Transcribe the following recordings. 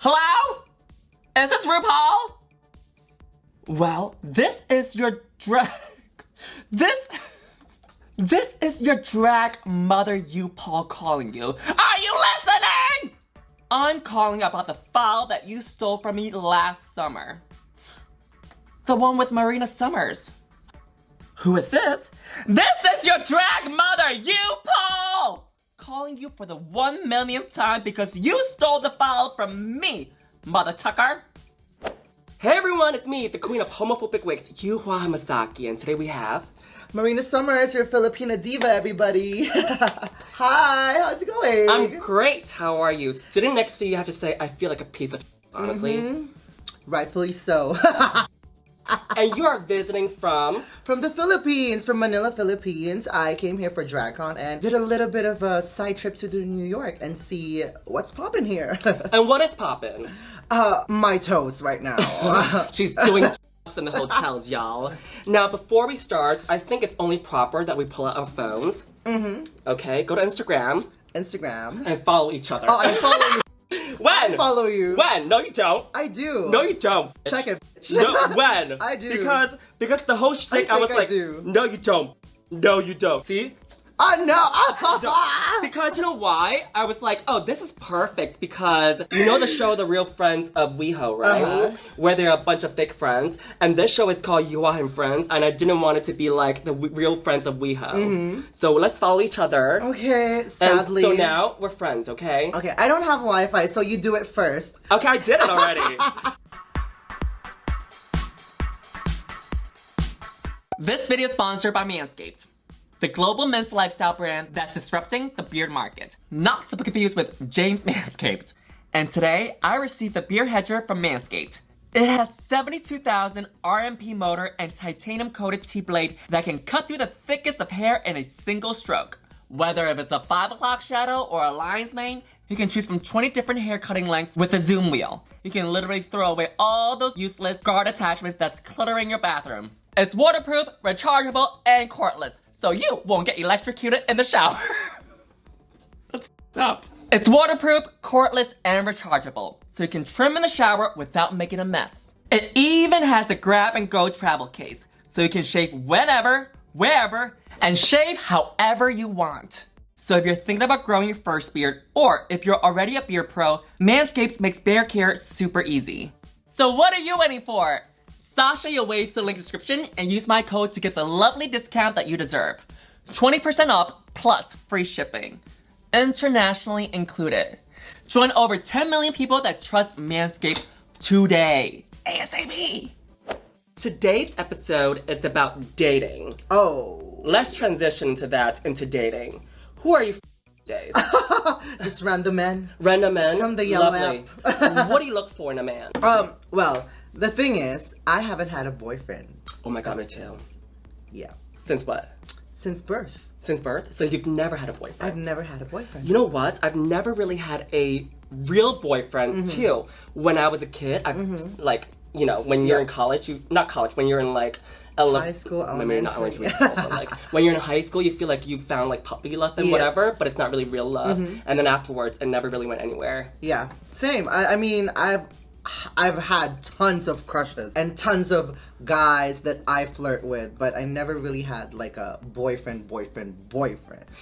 Hello? Is this RuPaul? Well, this is your drag... This is your drag mother Yuhua calling you. Are you listening? I'm calling about the file that you stole from me last summer. The one with Marina Summers. Who is this? This is your drag mother, Yuhua! Calling you for the 1 millionth time because you stole the file from me, Mother Tucker. Hey everyone, it's me, the queen of homophobic wigs, Yuhua Hamasaki, and today we have... Marina Summers, your Filipina diva, everybody. Hi, how's it going? I'm great, how are you? Sitting next to you, I have to say, I feel like a piece of honestly. Rightfully so. And you are visiting from? From the Philippines, from Manila, Philippines. I came here for DragCon and did a little bit of a side trip to New York and see what's poppin' here. And what is poppin'? My toes right now. She's doing in the hotels, y'all. Now, before we start, I think it's only proper that we pull out our phones. Okay, go to Instagram. And follow each other. Oh, I follow you. When? I follow you. When? No, you don't. I do. No, you don't. Check it. No, when? I do. Because the whole shtick, I was like, do. no, you don't. No, you don't. See? Oh, no. Because you know why? I was like, oh, this is perfect because you know the show The Real Friends of WeHo, right? Where they're a bunch of fake friends. And this show is called Yuhua and Friends, and I didn't want it to be like the Real Friends of WeHo. So let's follow each other. Okay, sadly. And so now we're friends, okay? Okay, I don't have Wi-Fi, so you do it first. Okay, I did it already. This video is sponsored by Manscaped, the global men's lifestyle brand that's disrupting the beard market. Not to be confused with James Manscaped. And today, I received the Beard Hedger from Manscaped. It has 72,000 RMP motor and titanium-coated T-blade that can cut through the thickest of hair in a single stroke. Whether if it's a 5 o'clock shadow or a lion's mane, you can choose from 20 different hair cutting lengths with the zoom wheel. You can literally throw away all those useless guard attachments that's cluttering your bathroom. It's waterproof, rechargeable, and cordless, so you won't get electrocuted in the shower. That's up. It's waterproof, cordless, and rechargeable, so you can trim in the shower without making a mess. It even has a grab-and-go travel case, so you can shave whenever, wherever, and shave however you want. So if you're thinking about growing your first beard, or if you're already a beard pro, Manscaped makes beard care super easy. So what are you waiting for? Sasha your way to the link in the description and use my code to get the lovely discount that you deserve. 20% off plus free shipping. Internationally included. Join over 10 million people that trust Manscaped today. ASAP! Today's episode is about dating. Oh. Let's transition to that into dating. Who are you days? Just random men. Random men? From the yellow app. What do you look for in a man? Well, the thing is, I haven't had a boyfriend. Oh my god, me too. Yeah. Since what? Since birth. Since birth? So you've never had a boyfriend? I've never had a boyfriend. You know what? I've never really had a real boyfriend too. When I was a kid, like, you know, when you're in college, when you're in like high school, maybe not elementary school, but like when you're in high school, you feel like you found like puppy love and whatever, but it's not really real love. And then afterwards, it never really went anywhere. Yeah, same. I mean, I've had tons of crushes and tons of guys that I flirt with, but I never really had like a boyfriend.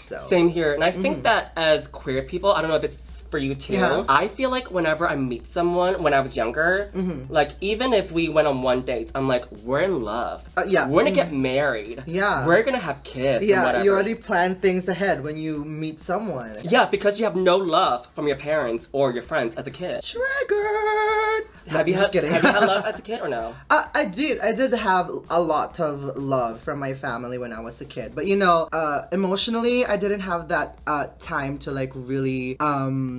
So same here, and I think that as queer people, I don't know if it's for you too. Yeah. I feel like whenever I meet someone when I was younger, like even if we went on one date, I'm like, we're in love. Yeah. We're gonna get married. Yeah. We're gonna have kids. Yeah, and whatever. You already plan things ahead when you meet someone. Yeah, because you have no love from your parents or your friends as a kid. Triggered! Have you had love as a kid or no? I did have a lot of love from my family when I was a kid. But you know, emotionally, I didn't have that time to like really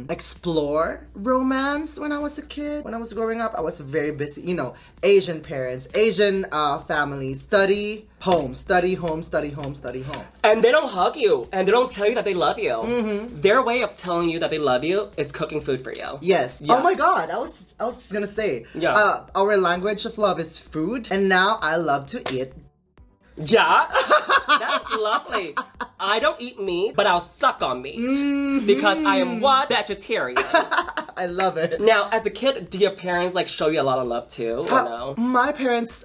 explore romance when I was a kid. When I was growing up, I was very busy. You know, Asian parents, Asian families, study, home, study, home, study, home, study, home. And they don't hug you, and they don't tell you that they love you. Their way of telling you that they love you is cooking food for you. Yes. Yeah. Oh my god, I was just gonna say. Yeah. Our language of love is food, and now I love to eat Yeah, that's lovely. I don't eat meat, but I'll suck on meat because I am what? Vegetarian. I love it. Now, as a kid, do your parents like show you a lot of love too, or no? My parents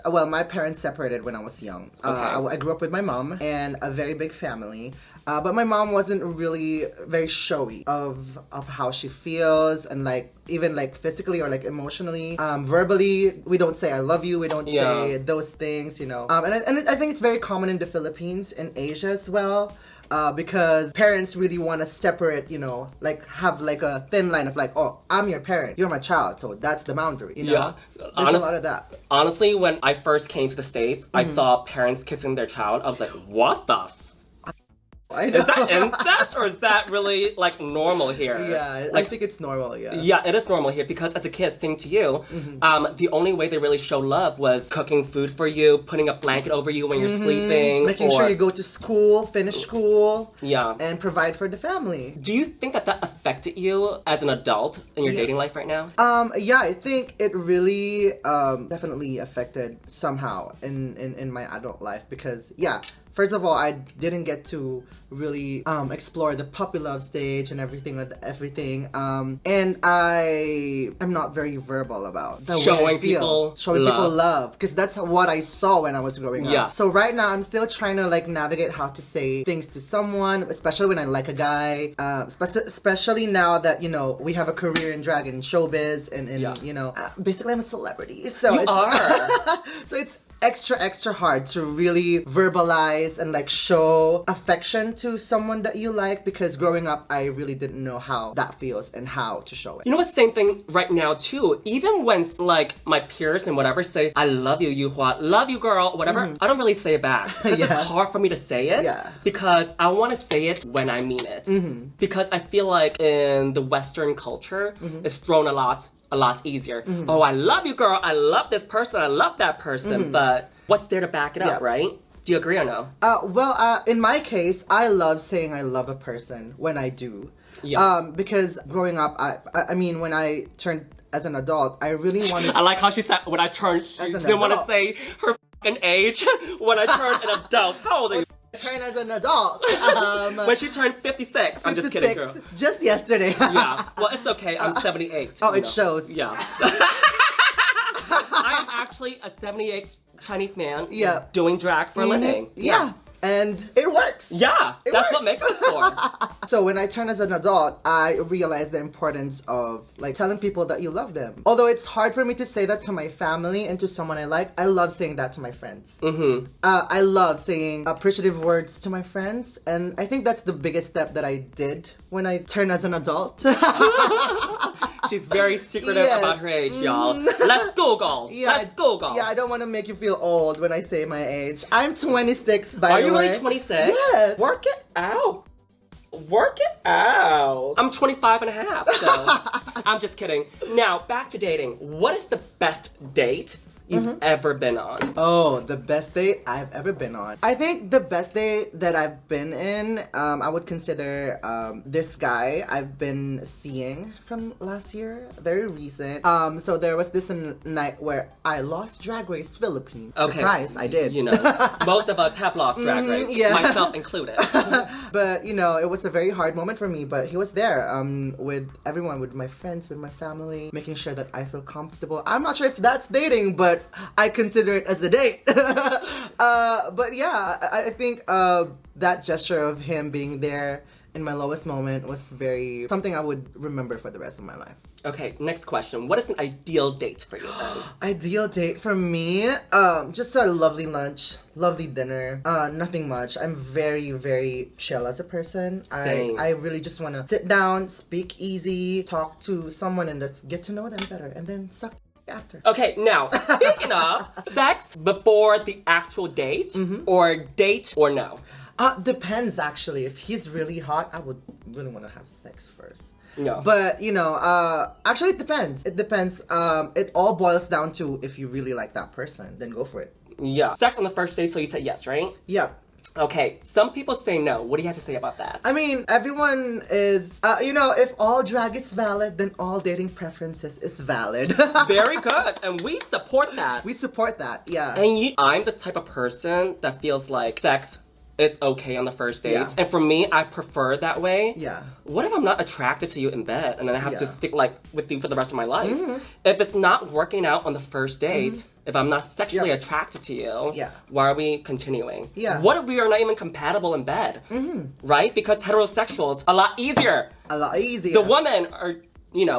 separated when I was young. I grew up with my mom and a very big family. But my mom wasn't really very showy of how she feels and like even like physically or like emotionally. Verbally, we don't say I love you. We don't say those things, you know. And I think it's very common in the Philippines and Asia as well. Because parents really want to separate, you know, like have like a thin line of like, oh, I'm your parent, you're my child, so that's the boundary, you know? Yeah. There's a lot of that. Honestly, when I first came to the States, I saw parents kissing their child. I was like, what the I know. Is that incest or is that really like normal here? Yeah, like, I think it's normal, yeah. Yeah, it is normal here because as a kid, same to you, the only way they really show love was cooking food for you, putting a blanket over you when you're sleeping. Making sure you go to school, finish school, yeah, and provide for the family. Do you think that affected you as an adult in your dating life right now? Yeah, I think it really definitely affected somehow in my adult life because, yeah, first of all, I didn't get to really explore the puppy love stage and everything with everything. And I am not very verbal about the showing way I feel. Showing people love. Because that's what I saw when I was growing up. So right now, I'm still trying to like navigate how to say things to someone, especially when I like a guy. Especially now that, you know, we have a career in drag and showbiz and you know, basically I'm a celebrity. So you are. So it's extra hard to really verbalize and like show affection to someone that you like because growing up I really didn't know how that feels and how to show it. You know what's the same thing right now too? Even when like my peers and whatever say, I love you, Yuhua, love you girl, whatever, I don't really say it back. Because it's hard for me to say it because I want to say it when I mean it. Because I feel like in the Western culture, it's thrown a lot easier. Oh, I love you, girl. I love this person. I love that person. But what's there to back it up, right? Do you agree or no? Well, in my case, I love saying I love a person when I do. Yeah. Because growing up, I mean, when I turned as an adult, I really wanted. I like how she said when I turned, she didn't want to say her fucking age. When I turned an adult, how old are you? Turn as an adult. When she turned 56. I'm just kidding, girl. Just yesterday. Yeah. Well, it's okay. I'm 78. Oh, it shows. Yeah. I am actually a 78 Chinese man doing drag for a living. Yeah. And it works. Yeah, that's what makes us for. So when I turned as an adult, I realized the importance of like telling people that you love them. Although it's hard for me to say that to my family and to someone I like, I love saying that to my friends. I love saying appreciative words to my friends, and I think that's the biggest step that I did when I turned as an adult. She's very secretive about her age, y'all. Let's Google. Let's Google. Yeah, I don't want to make you feel old when I say my age. I'm 26, by the way. Are you really 26? Yes. Work it out. Work it out. I'm 25 and a half, so I'm just kidding. Now, back to dating. What is the best date you've ever been on? Oh, the best date I've ever been on. I think the best date that I've been in, I would consider this guy I've been seeing from last year, very recent. So there was this night where I lost Drag Race Philippines. Okay. Surprise, I did. You know, most of us have lost Drag Race, myself included. But, you know, it was a very hard moment for me, but he was there with everyone, with my friends, with my family, making sure that I feel comfortable. I'm not sure if that's dating, but I consider it as a date. But yeah, I think that gesture of him being there in my lowest moment was something I would remember for the rest of my life. Okay, next question. What is an ideal date for you then? Ideal date for me? Just a lovely lunch, lovely dinner, nothing much. I'm very chill as a person. Same. I really just want to sit down, speak easy, talk to someone and let's get to know them better and then suck after. Okay, now, speaking of sex before the actual date, or date or no? Depends actually. If he's really hot, I would really want to have sex first. No. But, you know, actually it depends. It depends. It all boils down to if you really like that person, then go for it. Yeah. Sex on the first date, so you said yes, right? Yeah. Okay, some people say no. What do you have to say about that? I mean, everyone is, if all drag is valid, then all dating preferences is valid. Very good, and we support that. We support that, yeah. And I'm the type of person that feels like sex, it's okay on the first date. Yeah. And for me, I prefer it that way. Yeah. What if I'm not attracted to you in bed and then I have to stick with you for the rest of my life? Mm-hmm. If it's not working out on the first date, if I'm not sexually attracted to you, why are we continuing? Yeah. What if we are not even compatible in bed? Right? Because heterosexuals, a lot easier. A lot easier. The women are,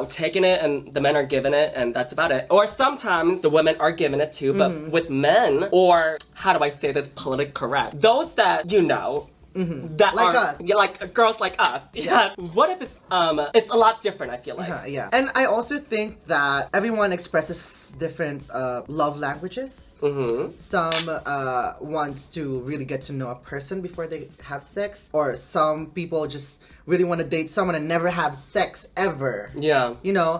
taking it and the men are giving it and that's about it. Or sometimes the women are giving it too, but with men, or how do I say this politically correct? Those that, that like are us. Yeah, like girls like us. Yeah. What if it's a lot different, I feel like. Yeah. And I also think that everyone expresses different love languages. Some want to really get to know a person before they have sex, or some people just really want to date someone and never have sex ever. Yeah.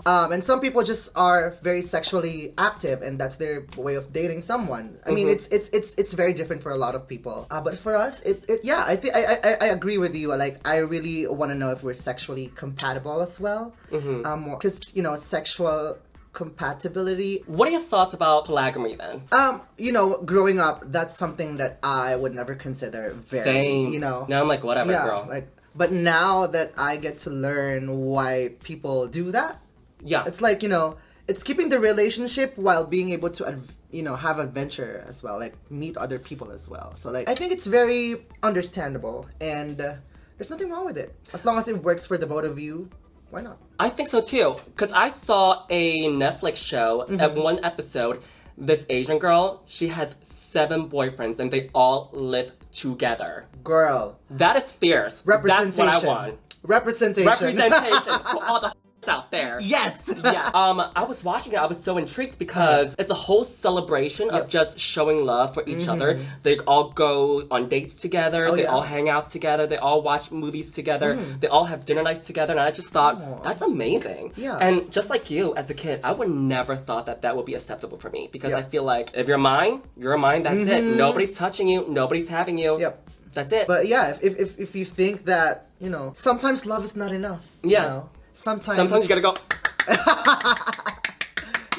And some people just are very sexually active, and that's their way of dating someone. I mean, it's very different for a lot of people. But for us, I think I agree with you. Like, I really want to know if we're sexually compatible as well. Because sexual compatibility. What are your thoughts about polygamy then? Growing up, that's something that I would never consider very. Same. Now I'm like, whatever, girl. But now that I get to learn why people do that, it's like, it's keeping the relationship while being able to, have adventure as well, like meet other people as well. So like, I think it's very understandable, and there's nothing wrong with it. As long as it works for the both of you, why not? I think so too, because I saw a Netflix show, at one episode, this Asian girl, she has 7 boyfriends and they all live together. Girl. That is fierce. Representation. That's what I want. Representation. Representation for all the out there. Yes. Yeah. I was watching it. I was so intrigued because it's a whole celebration of just showing love for each other. They all go on dates together. They all hang out together. They all watch movies together. They all have dinner nights together. And I just thought, that's amazing. Yeah. And just like you, as a kid, I would never thought that would be acceptable for me, because I feel like if you're mine, you're mine. That's it. Nobody's touching you. Nobody's having you. Yep. That's it. But yeah, if you think that, sometimes love is not enough. Yeah. Sometimes you gotta go.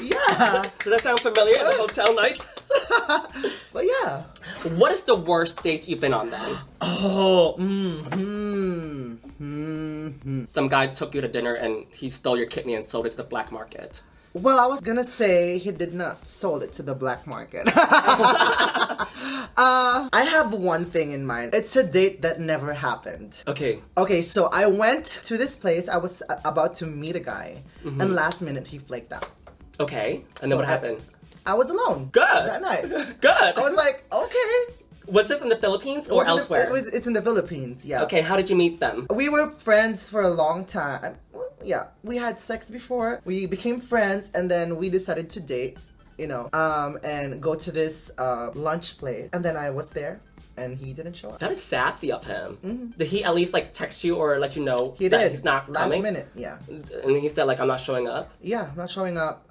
Yeah. Does that sound familiar at the hotel night? But yeah. What is the worst date you've been on then? Some guy took you to dinner and he stole your kidney and sold it to the black market. Well, I was gonna say he did not sold it to the black market. I have one thing in mind. It's a date that never happened. Okay. Okay, so I went to this place. I was about to meet a guy, and last minute he flaked out. Okay, and then what happened? I was alone. Good. That night. Good. I was like, okay. Was this in the Philippines or elsewhere? It's in the Philippines, yeah. Okay, how did you meet them? We were friends for a long time. Yeah, we had sex before. We became friends, and then we decided to date, and go to this lunch place. And then I was there, and he didn't show up. That is sassy of him. Did he at least text you or let you know he that did. He's not last coming? minute? Yeah. And he said I'm not showing up? Yeah, I'm not showing up.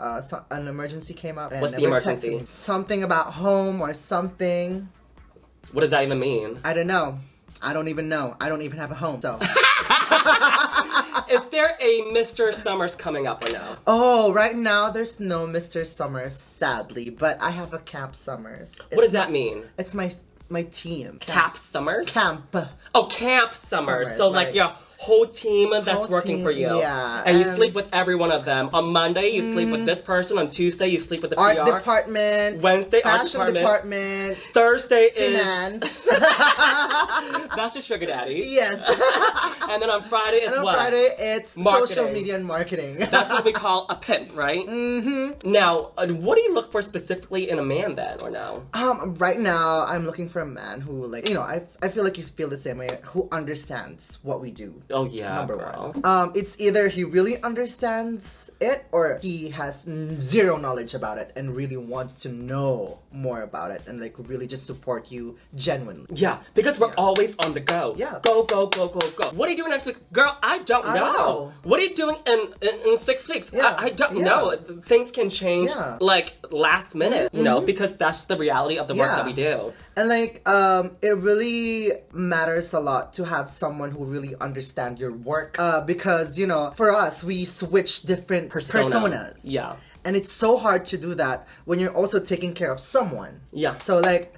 An emergency came up. And what's the emergency? Something about home or something. What does that even mean? I don't know. I don't even know. I don't even have a home, so. Is there a Mr. Summers coming up or no? Oh, right now there's no Mr. Summers, sadly, but I have a Camp Summers. What does that mean? It's my team. Cap Summers? Camp. Oh, Camp Summers. So your whole team that's working for you. Yeah. And you sleep with every one of them. On Monday, you sleep with this person. On Tuesday, you sleep with the art PR. department. Wednesday, fashion art department. Thursday is... finance. That's your sugar daddy. Yes. And then on Friday, it's what? On Friday, it's marketing. social media and marketing. That's what we call a pimp, right? Now, what do you look for specifically in a man then, or no? Right now, I'm looking for a man who, I feel like you feel the same way, who understands what we do. Oh yeah, Number girl. one. It's either he really understands it or he has zero knowledge about it and really wants to know more about it and like really just support you genuinely. Yeah, because we're always on the go. Yeah. Go, go, go, go, go. What are you doing next week? Girl, I don't know. What are you doing in 6 weeks? Yeah. I don't know. Things can change like last minute, you know, because that's the reality of the work that we do. And like, it really matters a lot to have someone who really understands your work. Because, you know, for us, we switch different personas. Yeah. And it's so hard to do that when you're also taking care of someone. Yeah. So like,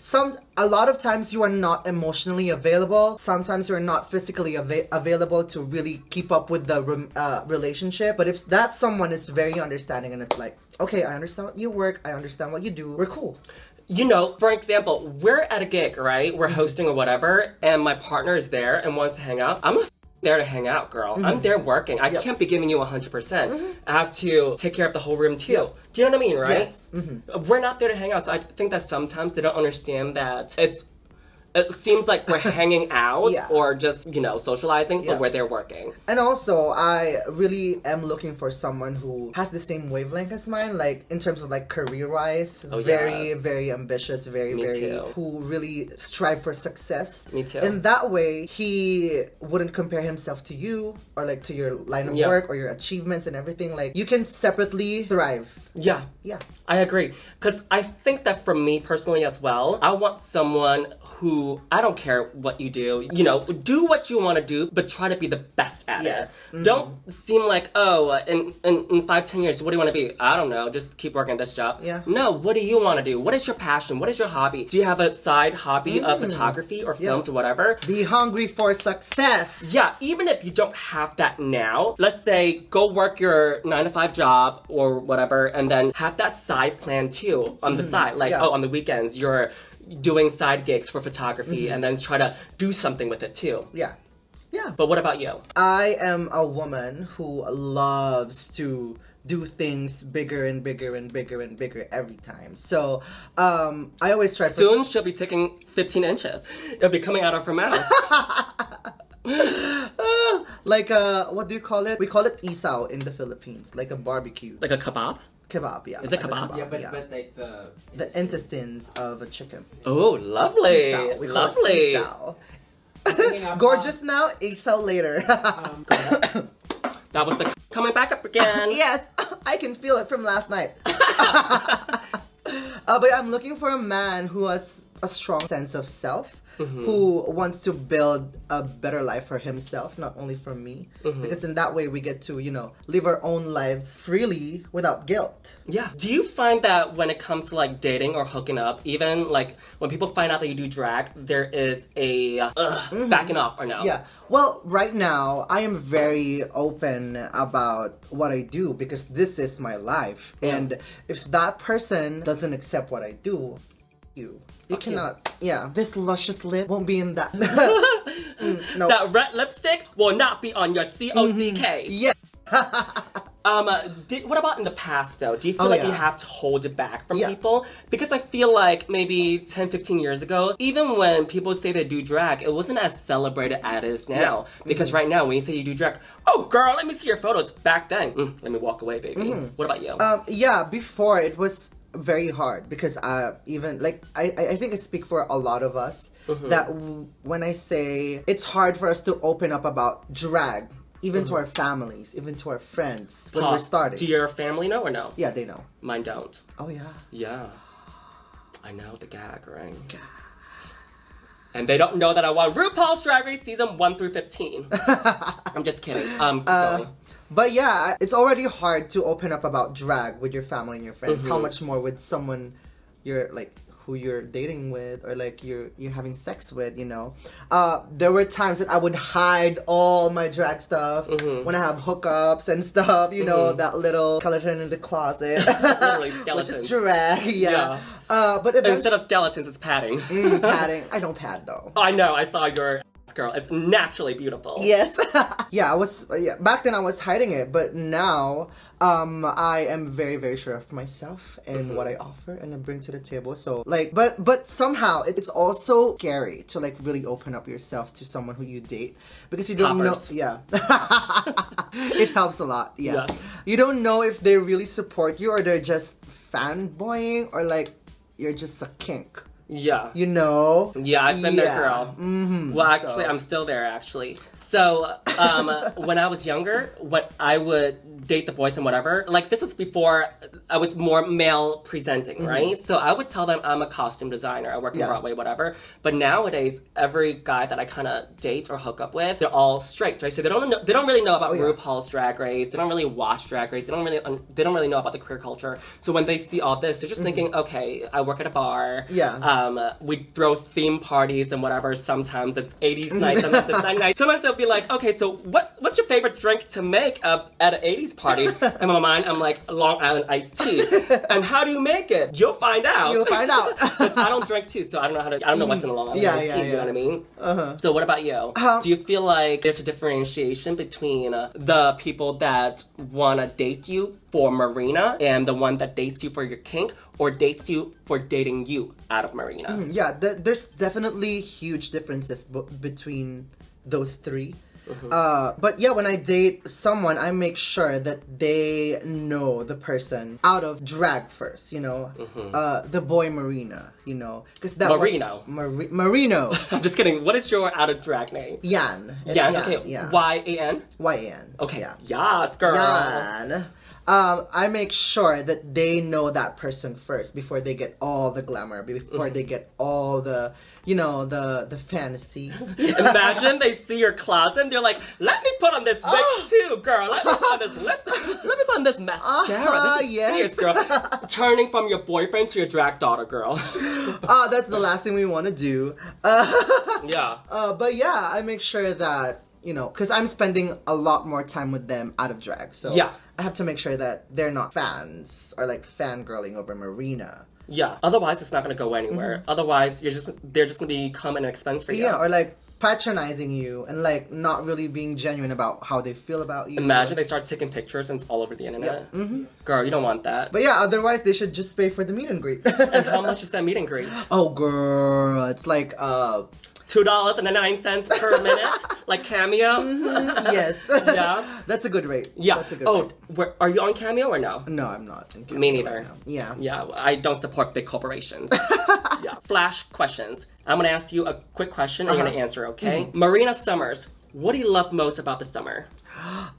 a lot of times you are not emotionally available. Sometimes you're not physically available to really keep up with the relationship. But if that someone is very understanding and it's like, okay, I understand what you work, I understand what you do, we're cool. You know, for example, we're at a gig, right? We're hosting or whatever, and my partner is there and wants to hang out. I'm not there to hang out, girl. I'm there working. I can't be giving you 100%. I have to take care of the whole room too. Do you know what I mean, right? Yes. We're not there to hang out, so I think that sometimes they don't understand that it seems like we're hanging out or just, you know, socializing, but we're there working. And also, I really am looking for someone who has the same wavelength as mine, like in terms of like career-wise, very ambitious, who really strive for success. Me too. And that way, he wouldn't compare himself to you or like to your line of work or your achievements and everything. Like, you can separately thrive. Yeah. Yeah. I agree. Because I think that for me personally as well, I want someone who, I don't care what you do, you know, do what you want to do, but try to be the best at it. Don't seem like, oh, in 5-10 years, what do you want to be? I don't know, just keep working at this job. Yeah. No, what do you want to do? What is your passion? What is your hobby? Do you have a side hobby of photography or films or whatever? Be hungry for success. Yeah, even if you don't have that now, let's say go work your 9-to-5 job or whatever, and then have that side plan too on the side. Like, on the weekends, you're doing side gigs for photography and then try to do something with it too. Yeah. Yeah. But what about you? I am a woman who loves to do things bigger and bigger and bigger and bigger every time. So, I always try to... Soon she'll be taking 15 inches. It'll be coming out of her mouth. Like what do you call it? We call it isaw in the Philippines. Like a barbecue. Like a kebab? Kebab, yeah. Is it kebab? Yeah, but like the intestines of a chicken. Oh, lovely. Isaw. We call lovely. it isaw. Gorgeous now, isaw later. That was the coming back up again. Yes, I can feel it from last night. But I'm looking for a man who has a strong sense of self. Who wants to build a better life for himself, not only for me. Because in that way we get to, you know, live our own lives freely without guilt. Yeah. Do you find that when it comes to like dating or hooking up, even like when people find out that you do drag, there is a backing off or no? Yeah. Well, right now I am very open about what I do because this is my life. And if that person doesn't accept what I do, you cannot, this luscious lip won't be in that. No. That red lipstick will not be on your COCK. Yeah. What about in the past though? Do you feel like you have to hold it back from people? Because I feel like maybe 10-15 years ago, even when people say they do drag, it wasn't as celebrated as it is now. Because right now, when you say you do drag, oh girl, let me see your photos. Back then, let me walk away, baby. What about you? Before it was very hard because even like I think I speak for a lot of us that when I say it's hard for us to open up about drag, even to our families, even to our friends when we're starting. Do your family know or no? Yeah, they know. Mine don't. Oh yeah. Yeah. I know the gag, right? And they don't know that I won RuPaul's Drag Race season 1 through 15. I'm just kidding. Going. But yeah, it's already hard to open up about drag with your family and your friends. How much more with someone you're like who you're dating with or like you're having sex with, you know. There were times that I would hide all my drag stuff when I have hookups and stuff, you know, that little skeleton in the closet. Literally skeletons. Which is drag, but instead of skeletons, it's padding. Padding. I don't pad though. I know, I saw your Girl, it's naturally beautiful. Yes. Back then I was hiding it, but now I am very, very sure of myself and what I offer and I bring to the table. So like, but somehow it's also scary to like really open up yourself to someone who you date because you don't know. Yeah. It helps a lot. Yeah. You don't know if they really support you or they're just fanboying or like you're just a kink. Yeah. You know? Yeah, I've been there, girl. Well, actually, I'm still there, actually. So, when I was younger, what I would date the boys and whatever, like this was before I was more male presenting, right? So I would tell them I'm a costume designer, I work in Broadway, whatever. But nowadays, every guy that I kind of date or hook up with, they're all straight, right? So they don't really know about RuPaul's Drag Race. They don't really watch Drag Race. They don't really know about the queer culture. So when they see all this, they're just thinking, okay, I work at a bar. Yeah. We throw theme parties and whatever. Sometimes it's 80s night, sometimes it's 90s night. Sometimes they'll be like, okay, so what's your favorite drink to make at an 80s party? In my mind, I'm like, Long Island iced tea. And how do you make it? You'll find out. You'll find out. I don't drink tea, so I don't know what's in a Long Island iced tea, you know what I mean? So what about you? Do you feel like there's a differentiation between the people that want to date you for Marina and the one that dates you for your kink, or dates you for dating you out of Marina? There's definitely huge differences between those three. But yeah, when I date someone, I make sure that they know the person out of drag first, you know? The boy Marina, you know? Because that Marino. Marino. I'm just kidding. What is your out of drag name? Yan. Yan, okay. Yeah. Y-A-N? Y-A-N. Okay. Yeah. Yes, girl. Yan. I make sure that they know that person first before they get all the glamour, before they get all the, you know, the fantasy. Imagine they see your closet and they're like, let me put on this wig too, girl. Let me put on this lipstick. Let me put on this mascara. This is serious, girl. Turning from your boyfriend to your drag daughter, girl. That's the last thing we want to do. But yeah, I make sure that, you know, because I'm spending a lot more time with them out of drag. So I have to make sure that they're not fans or like fangirling over Marina. Yeah, otherwise it's not going to go anywhere. Otherwise, they're just going to become an expense for you. Yeah, or like patronizing you and like not really being genuine about how they feel about you. Imagine they start taking pictures and it's all over the internet. Girl, you don't want that. But yeah, otherwise they should just pay for the meet and greet. And how much is that meet and greet? Oh girl, it's like $2.09 per minute, like Cameo. Yes. Yeah. That's a good rate. Yeah. That's a good rate. Are you on Cameo or no? No, I'm not. Me neither. Right yeah. Yeah, I don't support big corporations. Yeah. Flash questions. I'm gonna ask you a quick question and you're gonna answer, okay? Marina Summers, what do you love most about the summer?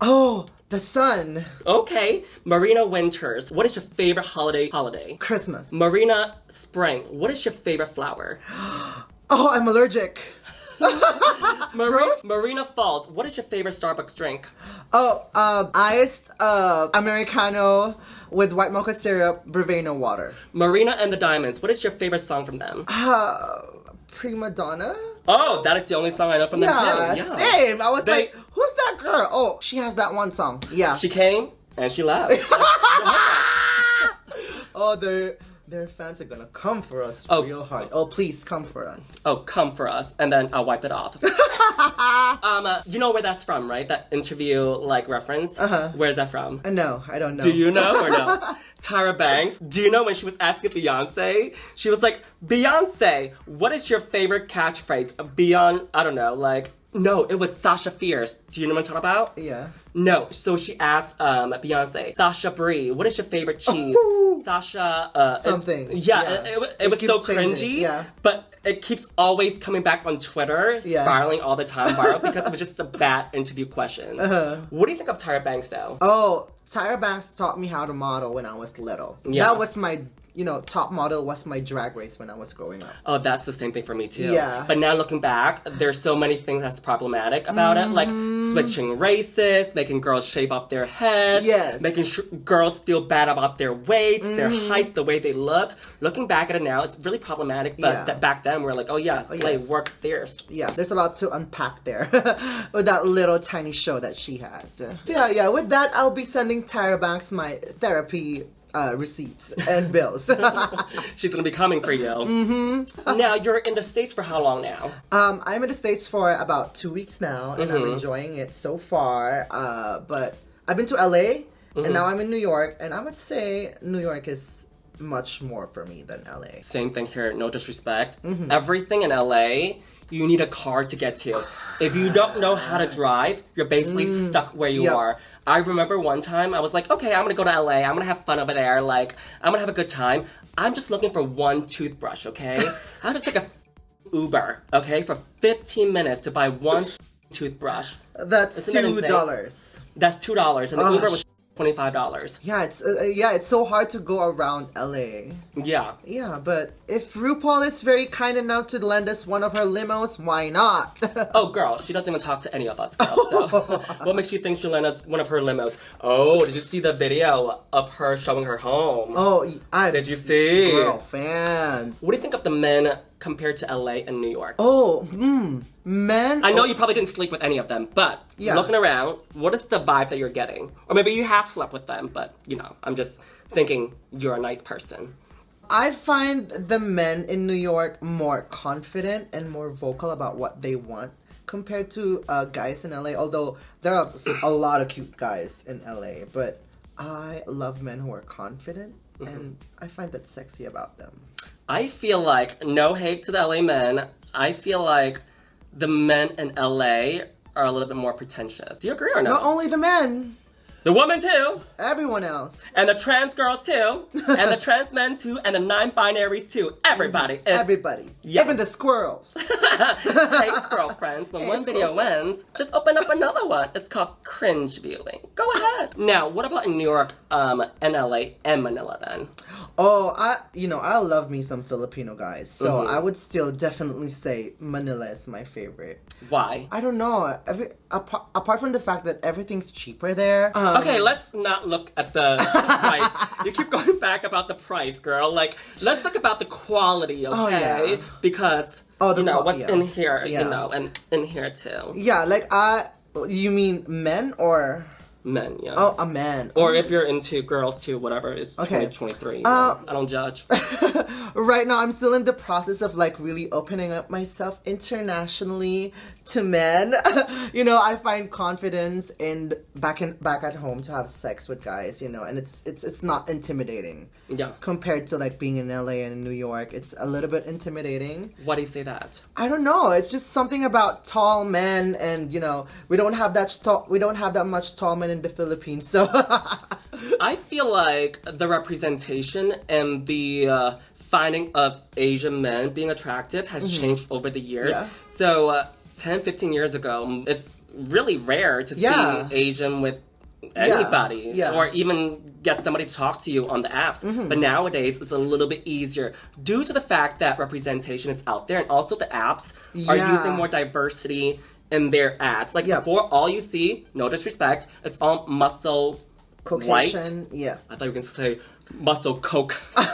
Oh, the sun. Okay. Marina Winters, what is your favorite holiday? Christmas. Marina Spring, what is your favorite flower? Oh, I'm allergic. Marina Falls, what is your favorite Starbucks drink? Oh, iced Americano with white mocha syrup, Breveno water. Marina and the Diamonds, what is your favorite song from them? Prima Donna? Oh, that is the only song I know from them too. Yeah, same. I was like, who's that girl? Oh, she has that one song. Yeah. She came and she left. Oh, their fans are gonna come for us real hard. Oh, please come for us. Oh, come for us, and then I'll wipe it off. You know where that's from, right? That interview, like, reference? Where's that from? No, I don't know. Do you know or no? Tyra Banks, do you know when she was asking Beyonce? She was like, Beyonce, what is your favorite catchphrase? Beyond, I don't know, like, no, it was Sasha Fierce. Do you know what I'm talking about? Yeah. No, so she asked Beyonce, Sasha Brie, what is your favorite cheese? Sasha, something. It was so cringy. Yeah. But it keeps always coming back on Twitter, spiraling all the time viral because it was just a bad interview question. What do you think of Tyra Banks though? Oh, Tyra Banks taught me how to model when I was little. Yeah. That was my, you know, top model was my Drag Race when I was growing up. Oh, that's the same thing for me too. Yeah. But now looking back, there's so many things that's problematic about it, like switching races, making girls shave off their heads, making girls feel bad about their weight, their height, the way they look. Looking back at it now, it's really problematic. But back then, we're like, oh yeah, slay, work fierce. Yeah, there's a lot to unpack there with that little tiny show that she had. Yeah. With that, I'll be sending Tyra Banks my therapy receipts and bills. She's gonna be coming for you. Now, you're in the States for how long now? I'm in the States for about 2 weeks now, and I'm enjoying it so far. But I've been to LA, and now I'm in New York, and I would say New York is much more for me than LA. Same thing here, no disrespect. Everything in LA, you need a car to get to. If you don't know how to drive, you're basically stuck where you are. I remember one time I was like, okay, I'm gonna go to LA, I'm gonna have fun over there, like, I'm gonna have a good time. I'm just looking for one toothbrush, okay? I have to take a Uber, okay, for 15 minutes to buy one toothbrush. That's $2. That's $2, and the Uber was $25. Yeah, it's so hard to go around LA. Yeah. Yeah, but if RuPaul is very kind enough to lend us one of her limos, why not? Oh, girl, she doesn't even talk to any of us, girl. So what makes you think she'll lend us one of her limos? Oh, did you see the video of her showing her home? Oh, did you see? Girl, fans. What do you think of the men compared to LA and New York? Oh, men. I know you probably didn't sleep with any of them, but looking around, what is the vibe that you're getting? Or maybe you have slept with them, but, you know, I'm just thinking you're a nice person. I find the men in New York more confident and more vocal about what they want compared to guys in LA, although there are a lot of cute guys in LA, but I love men who are confident, and I find that sexy about them. I feel like, no hate to the LA men, I feel like the men in LA are a little bit more pretentious. Do you agree or no? Not only the men. The women too. Everyone else. And the trans girls too. And the trans men too. And the non-binaries too. Everybody. Everybody. Yeah. Even the squirrels. Hey, squirrel friends. When one video ends, just open up another one. It's called cringe viewing. Go ahead. Now, what about in New York, and LA, and Manila then? Oh, I love me some Filipino guys. So I would still definitely say Manila is my favorite. Why? I don't know. Apart from the fact that everything's cheaper there. Okay, let's not look at the price. You keep going back about the price, girl. Like, let's talk about the quality, okay? Oh, yeah. Because, you know, what's in here, you know, and in here too. Yeah, like, you mean men or? Men, yeah. Oh, a man. Or if you're into girls too, whatever, it's 2023. I don't judge. Right now, I'm still in the process of like really opening up myself internationally to men. You know, I find confidence in back at home to have sex with guys, you know, and it's not intimidating. Yeah. Compared to like being in LA and in New York, it's a little bit intimidating. Why do you say that? I don't know. It's just something about tall men, and you know, we don't have that much tall men in the Philippines. So I feel like the representation and the finding of Asian men being attractive has changed over the years. Yeah. So 10, 15 years ago, it's really rare to see Asian with anybody or even get somebody to talk to you on the apps. But nowadays, it's a little bit easier due to the fact that representation is out there, and also the apps are using more diversity in their ads. Like before, all you see, no disrespect, it's all muscle Caucasian, white. yeah. I thought you were going to say muscle coke. We're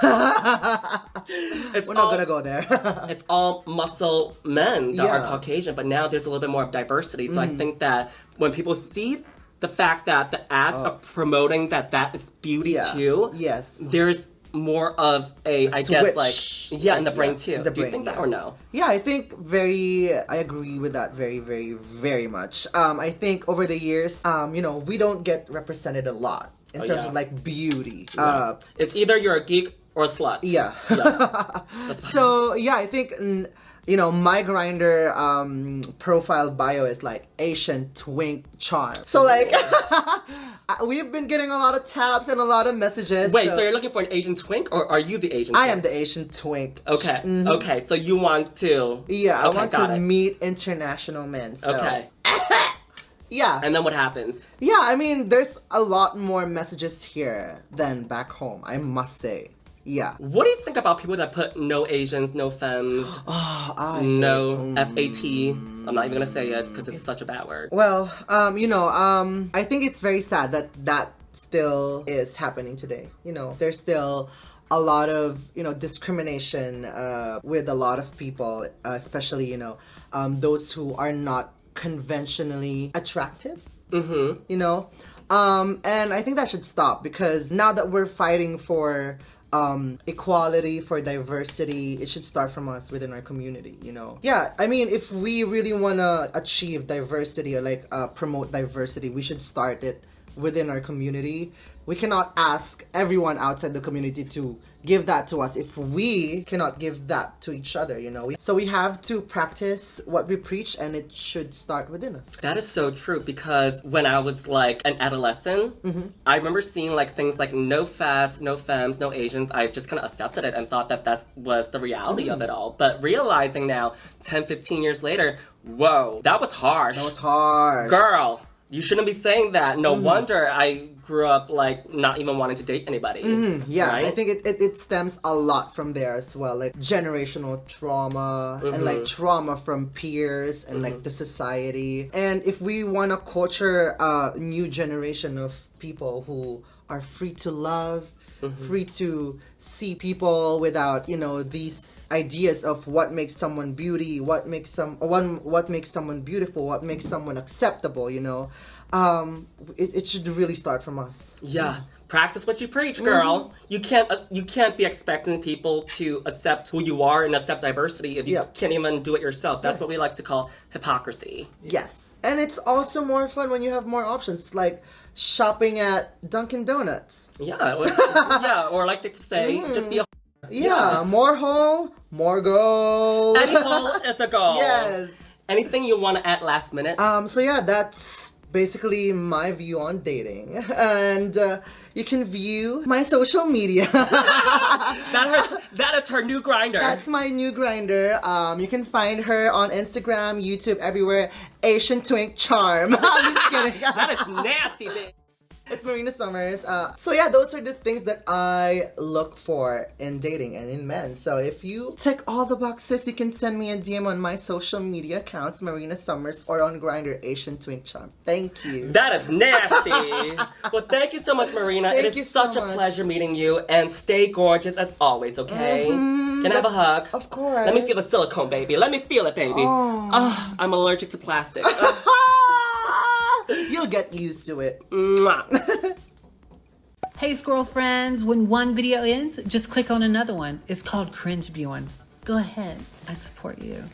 not gonna go there. It's all muscle men that are Caucasian, but now there's a little bit more of diversity. So I think that when people see the fact that the ads are promoting that is beauty too, there's more of a I guess like in the brain too. Do you think that or no? Yeah, I think I agree with that very, very, very much. I think over the years, you know, we don't get represented a lot in terms of like beauty. It's either you're a geek or a slut. Yeah. So yeah, I think you know, my Grindr profile bio is like Asian twink charm. So like we've been getting a lot of taps and a lot of messages. Wait, so you're looking for an Asian twink, or are you the Asian twink? I am the Asian twink. Okay. Okay, so you want to I want to meet international men. So. Okay. Yeah. And then what happens? Yeah, I mean, there's a lot more messages here than back home, I must say. Yeah. What do you think about people that put no Asians, no femmes, no FAT? I'm not even gonna say it because it's such a bad word. Well, you know, I think it's very sad that still is happening today. You know, there's still a lot of, you know, discrimination with a lot of people, especially, you know, those who are not conventionally attractive. You know, And I think that should stop because now that we're fighting for equality, for diversity, it should start from us within our community, you know? Yeah, I mean, if we really want to achieve diversity or like promote diversity, we should start it within our community. We cannot ask everyone outside the community to give that to us if we cannot give that to each other, you know? So we have to practice what we preach, and it should start within us. That is so true, because when I was like an adolescent, I remember seeing like things like no fats, no femmes, no Asians. I just kind of accepted it and thought that that was the reality of it all. But realizing now, 10, 15 years later, whoa, that was harsh. That was harsh. Girl, you shouldn't be saying that. No wonder I grew up like not even wanting to date anybody. Yeah, right? I think it stems a lot from there as well, like generational trauma and like trauma from peers and like the society. And if we want to culture a new generation of people who are free to love, free to see people without, you know, these ideas of what makes someone beauty, what makes someone beautiful, what makes someone acceptable, you know, it should really start from us. Yeah. Practice what you preach, girl. You can't be expecting people to accept who you are and accept diversity if you can't even do it yourself. That's what we like to call hypocrisy. Yes. And it's also more fun when you have more options, like shopping at Dunkin' Donuts. Yeah, or like to say, just be a more whole, more goal. Any goal is a goal. Yes. Anything you want to add last minute? So yeah, that's basically my view on dating. And you can view my social media. that is her new grinder. That's my new grinder. You can find her on Instagram, YouTube, everywhere. Asian Twink Charm. I'm just kidding. That is nasty, bitch. It's Marina Summers. So yeah, those are the things that I look for in dating and in men. So if you tick all the boxes, you can send me a DM on my social media accounts, Marina Summers, or on Grindr, Asian Twink Charm. Thank you. That is nasty. Well, thank you so much, Marina. It is such a pleasure meeting you, and stay gorgeous as always, okay? Can I have a hug? Of course. Let me feel the silicone, baby. Let me feel it, baby. Oh, I'm allergic to plastic. You'll get used to it. Mwah. Hey squirrel friends, when one video ends, just click on another one. It's called cringe viewing. Go ahead, I support you.